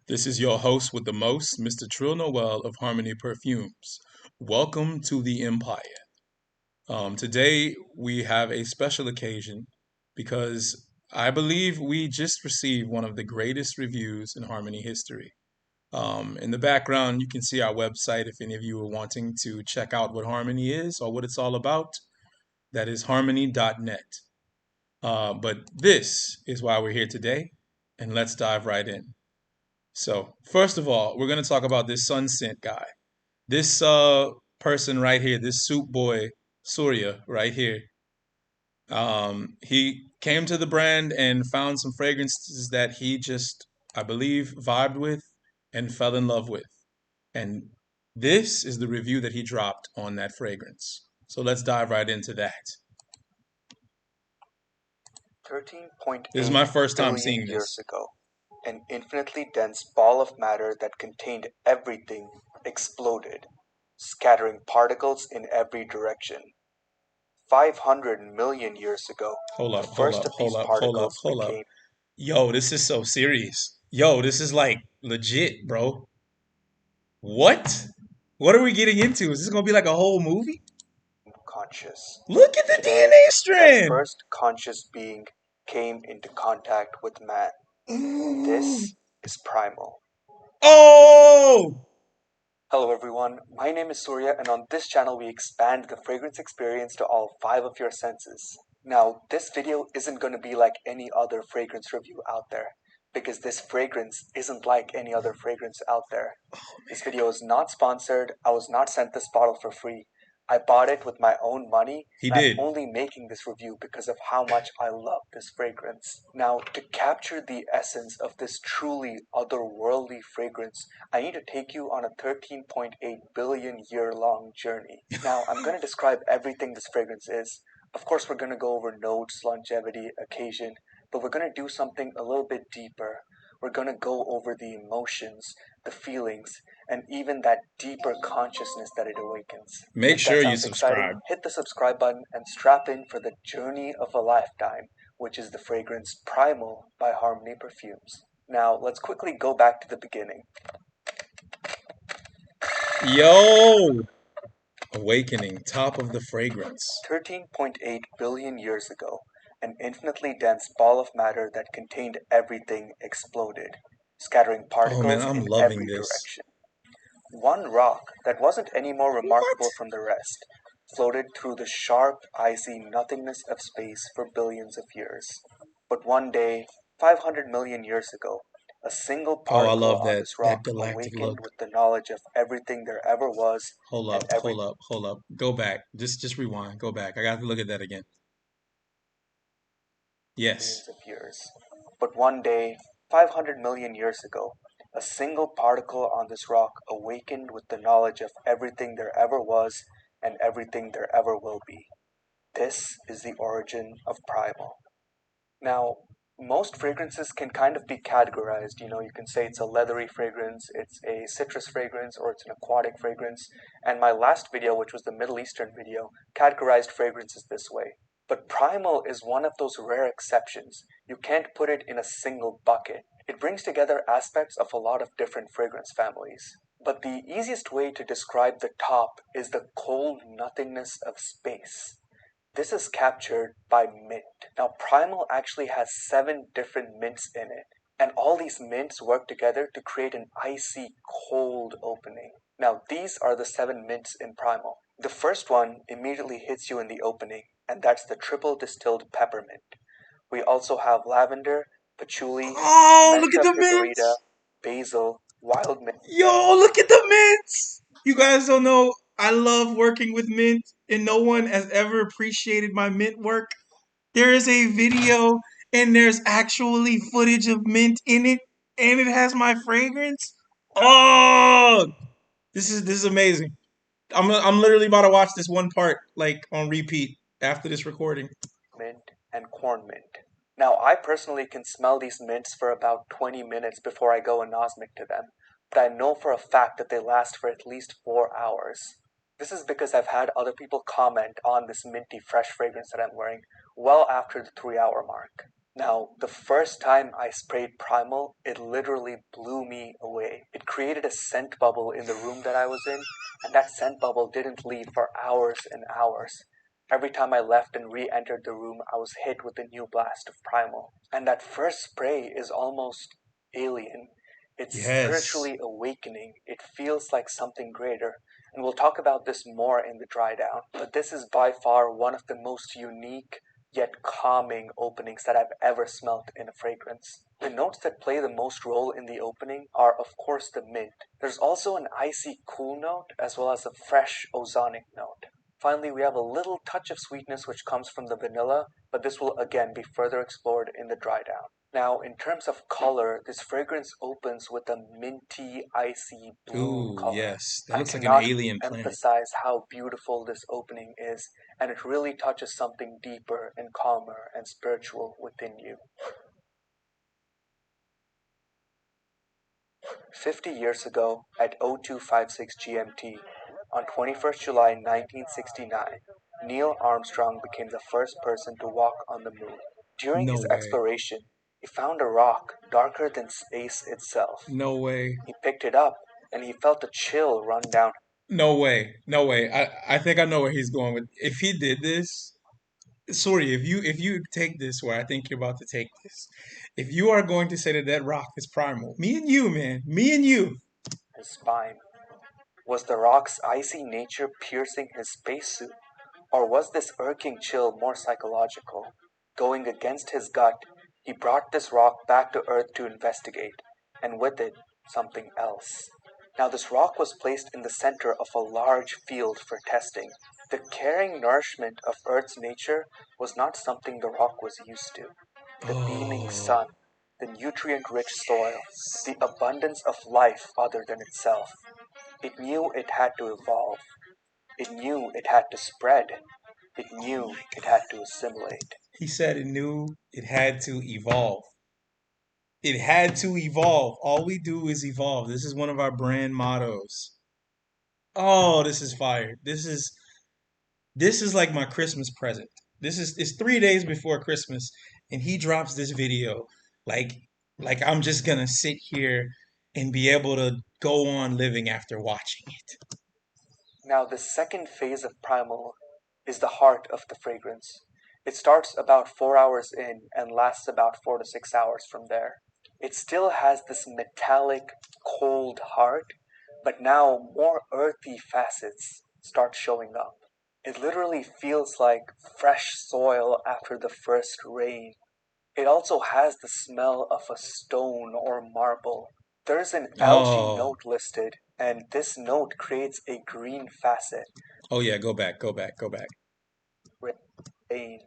This is your host with the most, Mr. Trill Noel of Xarmony Perfumes. Welcome to the Empire. Today we have a special occasion because I believe we just received one of the greatest reviews in Harmony history. In the background, you can see our website if any of you are wanting to check out what Harmony is or what it's all about. That is harmony.net. But this is why we're here today, and let's dive right in. So, first of all, we're going to talk about this Sunset guy. This person right here, this soup boy Surya right here. He came to the brand and found some fragrances that he just, I believe, vibed with and fell in love with. And this is the review that he dropped on that fragrance. So let's dive right into that. 13.8 This is my first time billion seeing years this. ago, an infinitely dense ball of matter that contained everything exploded, scattering particles in every direction. 500 million years ago, Hold the up, hold first up, of these hold up, hold up, particles hold up. became Yo, this is so serious. Yo, this is like legit, bro. What? What are we getting into? Is this gonna be like a whole movie? conscious. Look at the Today, DNA that strand. first conscious being came into contact with man. Ooh. This is Primal. Oh! Hello everyone, my name is Surya, and on this channel we expand the fragrance experience to all 5 of your senses. Now, this video isn't going to be like any other fragrance review out there, because this fragrance isn't like any other fragrance out there. This video is not sponsored, I was not sent this bottle for free. I bought it with my own money, He and I'm did. only making this review because of how much I love this fragrance. Now, to capture the essence of this truly otherworldly fragrance, I need to take you on a 13.8 billion year long journey. Now, I'm going to describe everything this fragrance is. Of course, we're going to go over notes, longevity, occasion, but we're going to do something a little bit deeper. We're going to go over the emotions, the feelings, and even that deeper consciousness that it awakens. Make If that sure you sounds exciting, subscribe. hit the subscribe button and strap in for the journey of a lifetime, which is the fragrance Primal by Xarmony Perfumes. Now, let's quickly go back to the beginning. Yo! Awakening, top of the fragrance. 13.8 billion years ago, an infinitely dense ball of matter that contained everything exploded, scattering Oh man, particles I'm in loving every this. direction. One rock that wasn't any more What? remarkable from the rest floated through the sharp, icy nothingness of space for billions of years. But one day, 500 million years ago, a single Oh, I particle love on that this that rock galactic awakened look. with the knowledge of everything there ever was Hold and up, every hold up, hold up. Go back. Just rewind. Go back. I got to look at that again. Yes. billions of years. But one day, 500 million years ago, a single particle on this rock awakened with the knowledge of everything there ever was and everything there ever will be. This is the origin of Primal. Now, most fragrances can kind of be categorized. You can say it's a leathery fragrance, it's a citrus fragrance, or it's an aquatic fragrance. And my last video, which was the Middle Eastern video, categorized fragrances this way. But Primal is one of those rare exceptions. You can't put it in a single bucket. It brings together aspects of a lot of different fragrance families. But the easiest way to describe the top is the cold nothingness of space. This is captured by mint. Now, Primal actually has 7 different mints in it, and all these mints work together to create an icy, cold opening. Now, these are the 7 mints in Primal. The first one immediately hits you in the opening, and that's the triple distilled peppermint. We also have lavender, patchouli, Oh, look at mentha the piperita, mints. basil, wild mint. Yo, look at the mints. You guys don't know I love working with mint, and no one has ever appreciated my mint work. There is a video, and there's actually footage of mint in it, and it has my fragrance. Oh, this is amazing. I'm literally about to watch this one part like on repeat after this recording. Mint, and corn mint. Now, I personally can smell these mints for about 20 minutes before I go anosmic to them, but I know for a fact that they last for at least 4 hours. This is because I've had other people comment on this minty fresh fragrance that I'm wearing well after the 3-hour mark. Now, the first time I sprayed Primal, it literally blew me created a scent bubble in the room that I was in, and that scent bubble didn't leave for hours and hours. Every time I left and re entered the room, I was hit with a new blast of Primal. And that first spray is almost alien. It's Yes. spiritually awakening. It feels like something greater. And we'll talk about this more in the dry down. But this is by far one of the most unique yet calming openings that I've ever smelt in a fragrance. The notes that play the most role in the opening are, of course, the mint. There's also an icy cool note as well as a fresh ozonic note. Finally, we have a little touch of sweetness which comes from the vanilla, but this will again be further explored in the dry down. Now, in terms of color, this fragrance opens with a minty, icy blue Ooh, color. yes. That I looks like an cannot alien planet. emphasize how beautiful this opening is, and it really touches something deeper and calmer and spiritual within you. 50 years ago, at 0256 GMT, on 21st July 1969, Neil Armstrong became the first person to walk on the moon. During No his way. exploration, he found a rock darker than space itself. No way. He picked it up, and he felt a chill run down. No way. No way. I think I know where he's going with. If he did this, sorry, if you take this where I think you're about to take this, if you are going to say that that rock is primal, me and you, man, me and you. His spine. Was the rock's icy nature piercing his spacesuit? Or was this irking chill more psychological? Going against his gut, he brought this rock back to Earth to investigate, and with it, something else. Now, this rock was placed in the center of a large field for testing. The caring nourishment of Earth's nature was not something the rock was used to. The beaming Oh, sun, the nutrient rich soil, the abundance of life other than itself. It knew it had to evolve. It knew it had to spread. It knew it had to assimilate. he said it knew it had to evolve. It had to evolve. All we do is evolve. This is one of our brand mottos. Oh, this is fire. This is like my Christmas present. This is it's 3 days before Christmas, and he drops this video like I'm just gonna sit here and be able to go on living after watching it. Now, the second phase of Primal is the heart of the fragrance. It starts about 4 hours in and lasts about 4 to 6 hours from there. It still has this metallic, cold heart, but now more earthy facets start showing up. It literally feels like fresh soil after the first rain. It also has the smell of a stone or marble. There's an algae Oh, note listed, and this note creates a green facet. oh yeah, go back, go back, go back. Rain.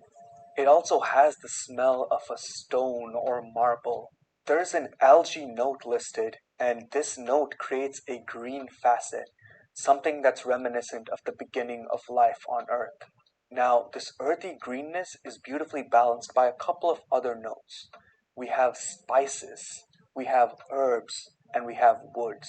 It also has the smell of a stone or marble. There's an algae note listed, and this note creates a green facet, something that's reminiscent of the beginning of life on Earth. Now, this earthy greenness is beautifully balanced by a couple of other notes. We have spices, we have herbs, and we have woods.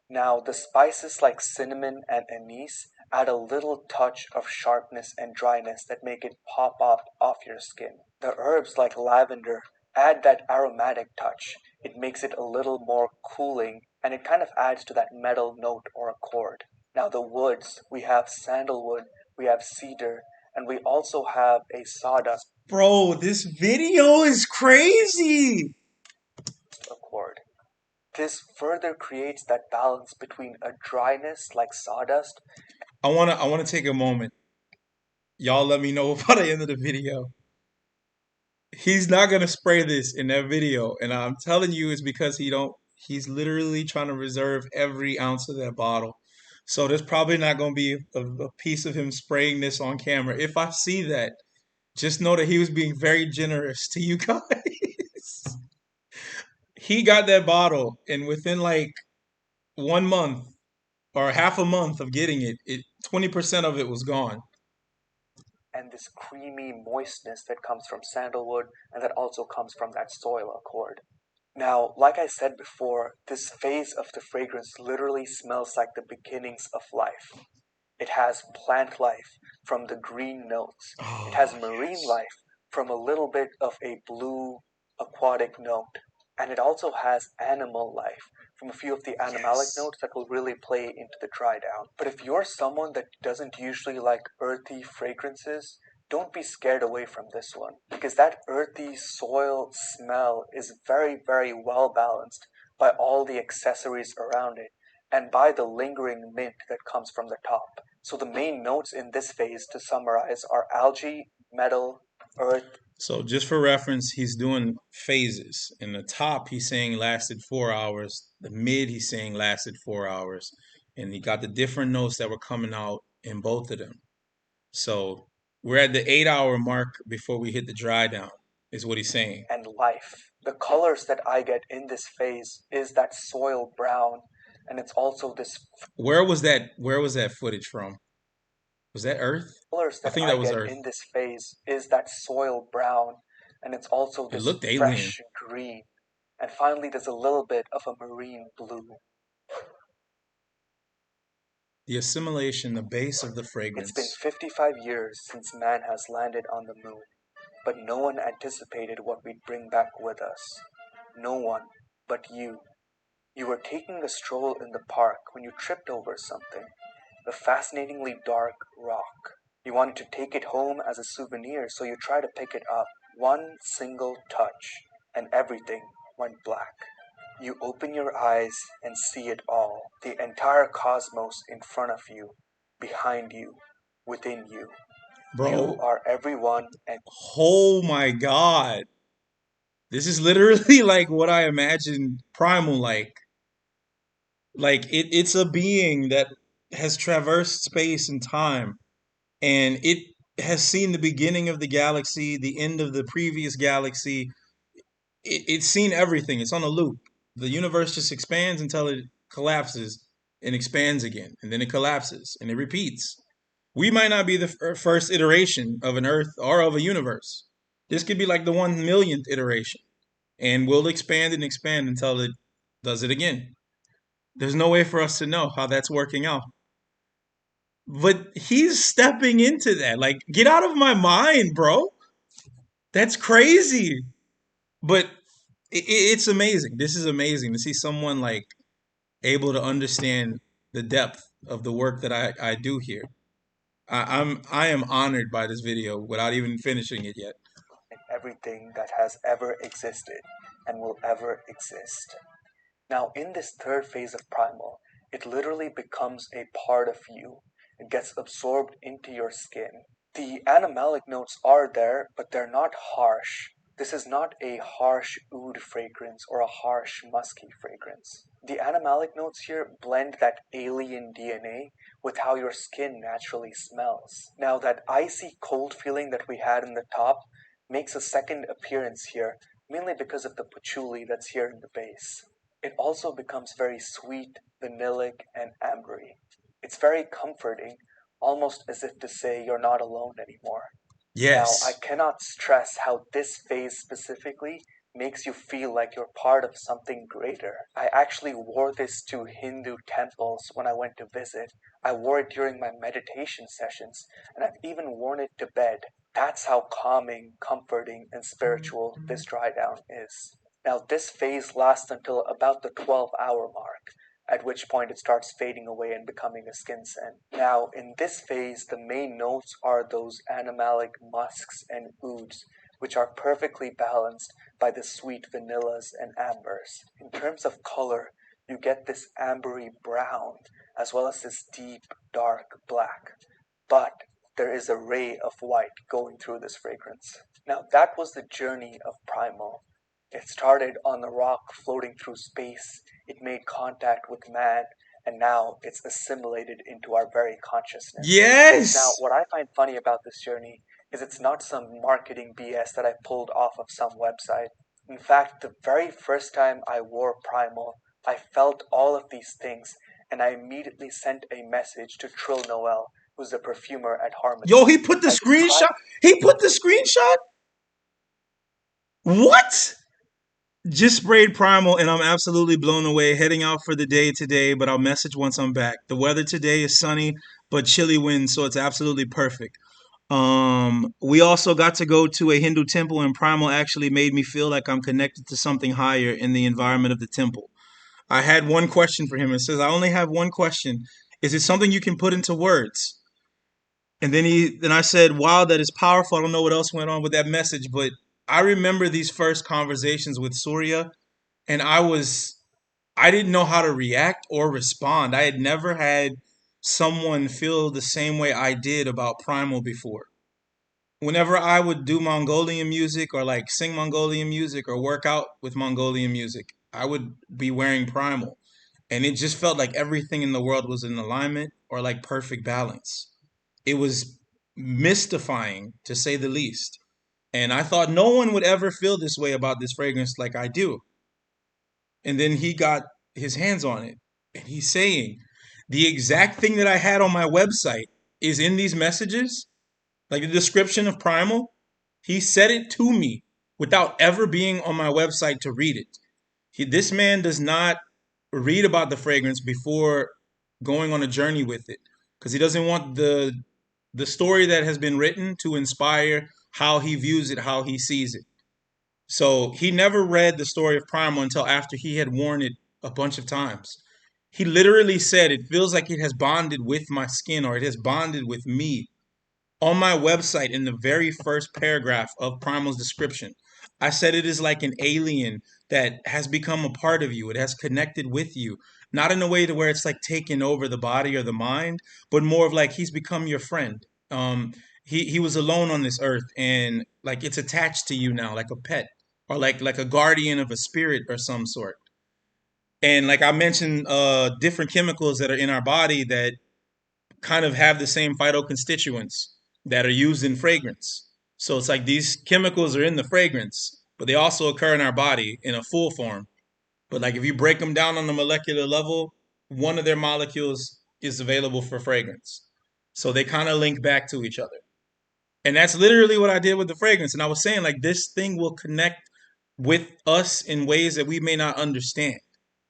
Now, the spices like cinnamon and anise add a little touch of sharpness and dryness that make it pop up off your skin. The herbs like lavender add that aromatic touch. It makes it a little more cooling and it kind of adds to that metal note or accord. Now, the woods, we have sandalwood, we have cedar, and we also have a sawdust Bro, this video is crazy. accord. This further creates that balance between a dryness like sawdust. I wanna take a moment. Y'all let me know by the end of the video. He's not gonna spray this in that video, and I'm telling you, it's because he's literally trying to reserve every ounce of that bottle. So there's probably not gonna be a piece of him spraying this on camera. If I see that, just know that he was being very generous to you guys. He got that bottle, and within like 1 month or half a month of getting it 20% of it was gone. And this creamy moistness that comes from sandalwood and that also comes from that soil accord. Now, like I said before, this phase of the fragrance literally smells like the beginnings of life. It has plant life from the green notes. It has Oh marine yes. life from a little bit of a blue aquatic note. And it also has animal life from a few of the animalic Yes. notes that will really play into the dry down. But if you're someone that doesn't usually like earthy fragrances, don't be scared away from this one because that earthy soil smell is very, very well balanced by all the accessories around it and by the lingering mint that comes from the top. So the main notes in this phase, to summarize, are algae, metal, earth. So just for reference, he's doing phases. In the top, he's saying lasted 4 hours. The mid, he's saying lasted 4 hours. And he got the different notes that were coming out in both of them. So we're at the 8 hour mark before we hit the dry down, is what he's saying. And life. The colors that I get in this phase is that soil brown, and it's also this Where was that footage from? Was that Earth? colors I that think I that was get Earth. in this phase is that soil brown, and it's also It this looked alien. fresh green, and finally there's a little bit of a marine blue. The assimilation, the base of the It's been fragrance. 55 years since man has landed on the moon, but no one anticipated what we'd bring back with us. No one but you. You were taking a stroll in the park when you tripped over something, a fascinatingly dark rock. You wanted to take it home as a souvenir, so you try to pick it up. One single touch, and everything went black. You open your eyes and see it all, the entire cosmos in front of you, behind you, within you. You Bro, are everyone, and oh my God. This is literally like what I imagined Primal like. Like it's a being that has traversed space and time, and it has seen the beginning of the galaxy, the end of the previous galaxy. It's seen everything. It's on a loop. The universe just expands until it collapses and expands again, and then it collapses and it repeats. We might not be the first iteration of an Earth or of a universe. This could be like the 1 millionth iteration, and we'll expand and expand until it does it again. There's no way for us to know how that's working out. But he's stepping into that. Like, get out of my mind, bro. That's crazy. But it's amazing. This is amazing to see someone like able to understand the depth of the work that I do here. I am honored by this video without even finishing it yet. everything that has ever existed and will ever exist. Now, in this third phase of Primal, it literally becomes a part of you. It gets absorbed into your skin. The animalic notes are there, but they're not harsh. This is not a harsh oud fragrance or a harsh musky fragrance. The animalic notes here blend that alien DNA with how your skin naturally smells. Now, that icy cold feeling that we had in the top makes a second appearance here, mainly because of the patchouli that's here in the base. It also becomes very sweet, vanillic, and ambery. It's very comforting, almost as if to say you're not alone anymore. Now, I Yes. cannot stress how this phase specifically makes you feel like you're part of something greater. I actually wore this to Hindu temples when I went to visit. I wore it during my meditation sessions, and I've even worn it to bed. That's how calming, comforting, and spiritual this dry down is. Now, this phase lasts until about the 12-hour mark, at which point it starts fading away and becoming a skin scent. Now, in this phase, the main notes are those animalic musks and ouds, which are perfectly balanced by the sweet vanillas and ambers. In terms of color, you get this ambery brown, as well as this deep, dark black. But there is a ray of white going through this fragrance. Now, that was the journey of Primal. It started on the rock floating through space, it made contact with man, and now it's assimilated into our very consciousness. Now, Yes. what I find funny about this journey is it's not some marketing BS that I pulled off of some website. In fact, the very first time I wore Primal, I felt all of these things, and I immediately sent a message to Trill Noel, who's the perfumer at Harmony. Yo, he put the I screenshot. described He put the screenshot. What? Just sprayed Primal and I'm absolutely blown away. Heading out for the day today, but I'll message once I'm back. The weather today is sunny but chilly winds, so it's absolutely perfect. We also got to go to a Hindu temple, and Primal actually made me feel like I'm connected to something higher in the environment of the temple. I had one question for him. It says, I only have one question. Is it something you can put into words? And then I said, wow, that is powerful. I don't know what else went on with that message, but I remember these first conversations with Surya, and I didn't know how to react or respond. I had never had someone feel the same way I did about Primal before. Whenever I would do Mongolian music or like sing Mongolian music or work out with Mongolian music, I would be wearing Primal. And it just felt like everything in the world was in alignment or like perfect balance. It was mystifying to say the least. And I thought no one would ever feel this way about this fragrance like I do. And then he got his hands on it. And he's saying the exact thing that I had on my website is in these messages, like the description of Primal. He said it to me without ever being on my website to read it. This man does not read about the fragrance before going on a journey with it because he doesn't want the story that has been written to inspire how he views it, how he sees it. So he never read the story of Primal until after he had worn it a bunch of times. He literally said it feels like it has bonded with my skin or it has bonded with me. On my website, in the very first paragraph of Primal's description, I said it is like an alien that has become a part of you. It has connected with you, not in a way to where it's like taken over the body or the mind, but more of like he's become your friend. He was alone on this earth, and like it's attached to you now, like a pet or like a guardian of a spirit or some sort. And like I mentioned, different chemicals that are in our body that kind of have the same phytoconstituents that are used in fragrance. So it's like these chemicals are in the fragrance, but they also occur in our body in a full form. But like if you break them down on the molecular level, one of their molecules is available for fragrance. So they kind of link back to each other. And that's literally what I did with the fragrance. And I was saying like this thing will connect with us in ways that we may not understand.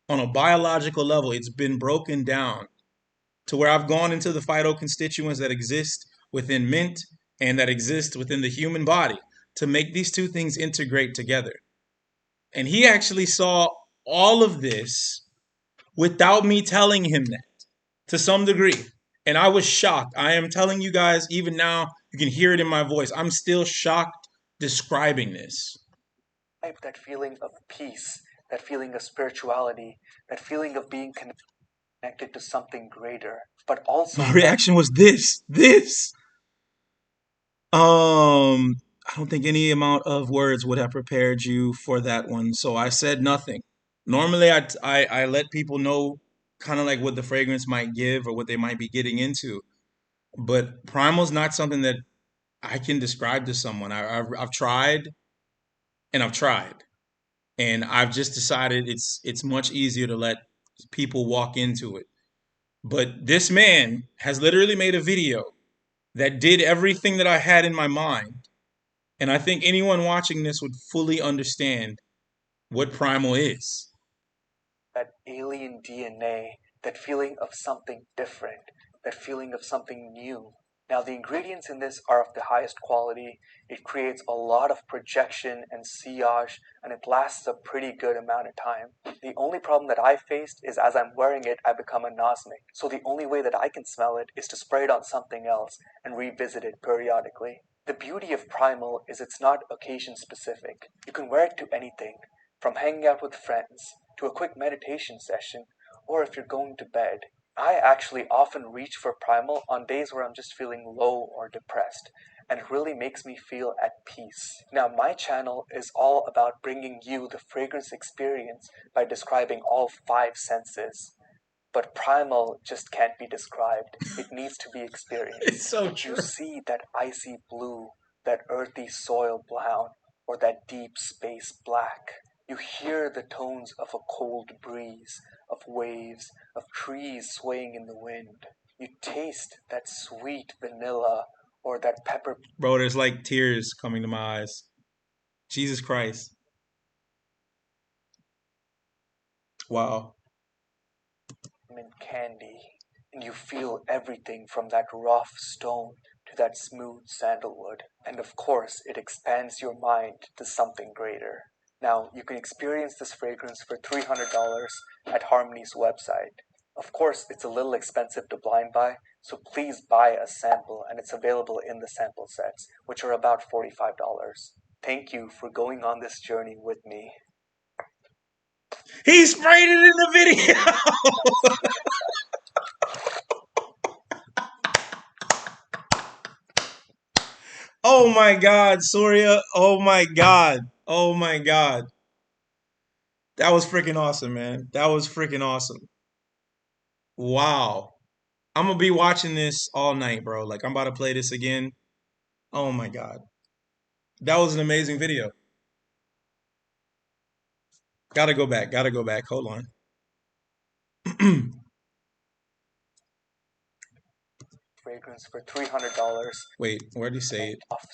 On a biological level, it's been broken down to where I've gone into the phytoconstituents that exist within mint and that exist within the human body to make these two things integrate together. And he actually saw all of this without me telling him that to some degree. And I was shocked. I am telling you guys, even now, you can hear it in my voice. I'm still shocked describing this. That feeling of peace, that feeling of spirituality, that feeling of being connected to something greater, but My also that reaction was this. I don't think any amount of words would have prepared you for that one, so I said nothing. Normally, I let people know kind of like what the fragrance might give or what they might be getting into, but Primal's not something that I can describe to someone. I've tried and I've tried, and I've just decided it's much easier to let people walk into it. But this man has literally made a video that did everything that I had in my mind. And I think anyone watching this would fully understand what Primal is. that alien DNA, that feeling of something different, that feeling of something new. Now, the ingredients in this are of the highest quality. It creates a lot of projection and sillage, and it lasts a pretty good amount of time. The only problem that I faced is as I'm wearing it, I become anosmic. So the only way that I can smell it is to spray it on something else and revisit it periodically. The beauty of Primal is it's not occasion specific. You can wear it to anything, from hanging out with friends to a quick meditation session, or if you're going to bed. I actually often reach for Primal on days where I'm just feeling low or depressed, and it really makes me feel at peace. Now, my channel is all about bringing you the fragrance experience by describing all five senses. But Primal just can't be described. It needs to be It's experienced. so You true. see that icy blue, that earthy soil brown, or that deep space black. You hear the tones of a cold breeze, of waves, of trees swaying in the wind. You taste that sweet vanilla or that Bro, there's like tears coming to my eyes. Jesus Christ. Wow. peppermint candy, and you feel everything from that rough stone to that smooth sandalwood, and of course, it expands your mind to something greater. Now, you can experience this fragrance for $300 at Harmony's website. Of course, it's a little expensive to blind buy, so please buy a sample, and it's available in the sample sets, which are about $45. Thank you for going on this journey with me. He sprayed it in the video. Oh my God, Surya. Oh my God. Oh my God. That was freaking awesome, man. That was freaking awesome. Wow. I'm gonna be watching this all night, bro. Like I'm about to play this again. Oh my God. That was an amazing video. Gotta go back. Gotta go back. Hold on. Fragrance for $300. Wait, where did he say That it? tough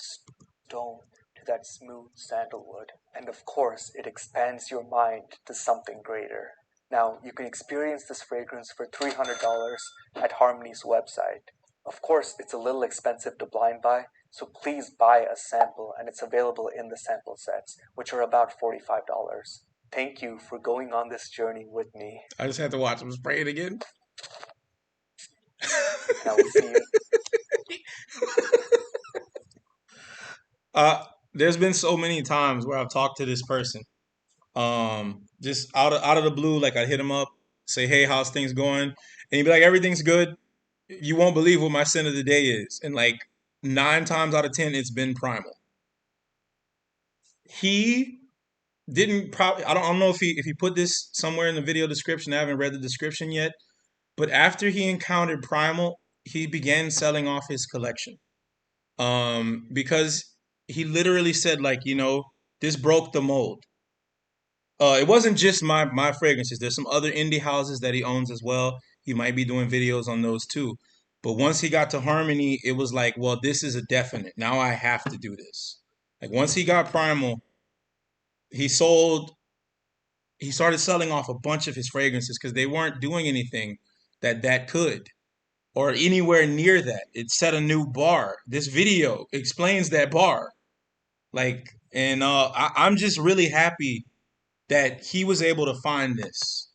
stone to that smooth sandalwood, and of course, it expands your mind to something greater. Now, you can experience this fragrance for $300 at Harmony's website. Of course, it's a little expensive to blind buy, so please buy a sample, and it's available in the sample sets, which are about $45. Thank you for going on this journey with me. I just had to watch him spray it again. And I will see you. uh, there's been so many times where I've talked to this person. Just out of the blue, like I hit him up, say, "Hey, how's things going?" And he'd be like, "Everything's good." You won't believe what my scent of the day is, and like 9 times out of 10, it's been Primal. He didn't probably. I don't know if he put this somewhere in the video description. I haven't read the description yet, but after he encountered Primal, he began selling off his collection. Because he literally said like, this broke the mold. It wasn't just my fragrances. There's some other indie houses that he owns as well. He might be doing videos on those too. But once he got to Harmony, it was like, well, this is a definite. Now I have to do this. Like once he got Primal, he sold. He started selling off a bunch of his fragrances because they weren't doing anything that could or anywhere near that. It set a new bar. This video explains that bar. Like, and I'm just really happy that he was able to find this.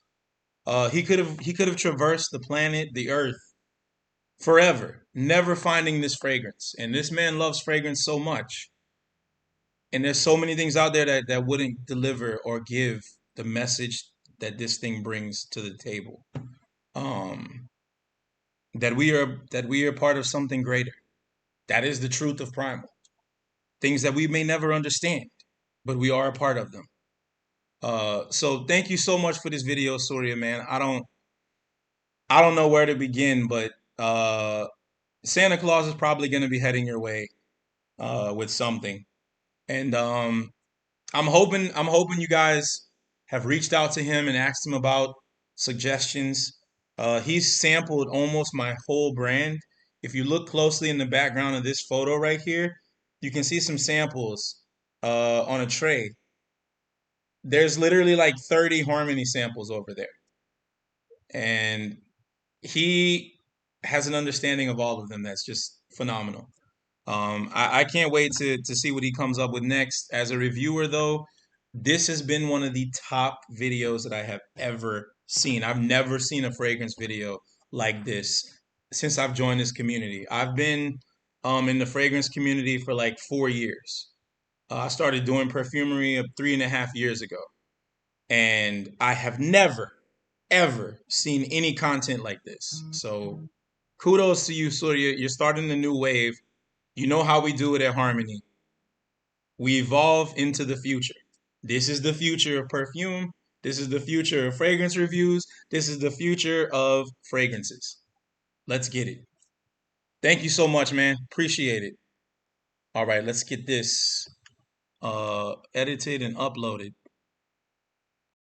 He could have traversed the planet, the earth, forever, never finding this fragrance. And this man loves fragrance so much. And there's so many things out there that wouldn't deliver or give the message that this thing brings to the table. Um, that we are part of something greater. That is the truth of Primal. Things that we may never understand, but we are a part of them. So thank you so much for this video, Surya, man. I don't know where to begin, but Santa Claus is probably going to be heading your way with something, and I'm hoping you guys have reached out to him and asked him about suggestions. He's sampled almost my whole brand. If you look closely in the background of this photo right here, you can see some samples on a tray. There's literally like 30 Harmony samples over there, and he has an understanding of all of them that's just phenomenal. I can't wait to see what he comes up with next. As a reviewer, though, this has been one of the top videos that I have ever seen. I've never seen a fragrance video like this since I've joined this community. I've been in the fragrance community for like 4 years. I started doing perfumery 3.5 years ago, and I have never ever seen any content like this. So kudos to you, Surya. You're starting a new wave. You know how we do it at Harmony. We evolve into the future. This is the future of perfume. This is the future of fragrance reviews. This is the future of fragrances. Let's get it. Thank you so much, man. Appreciate it. All right, let's get this edited and uploaded.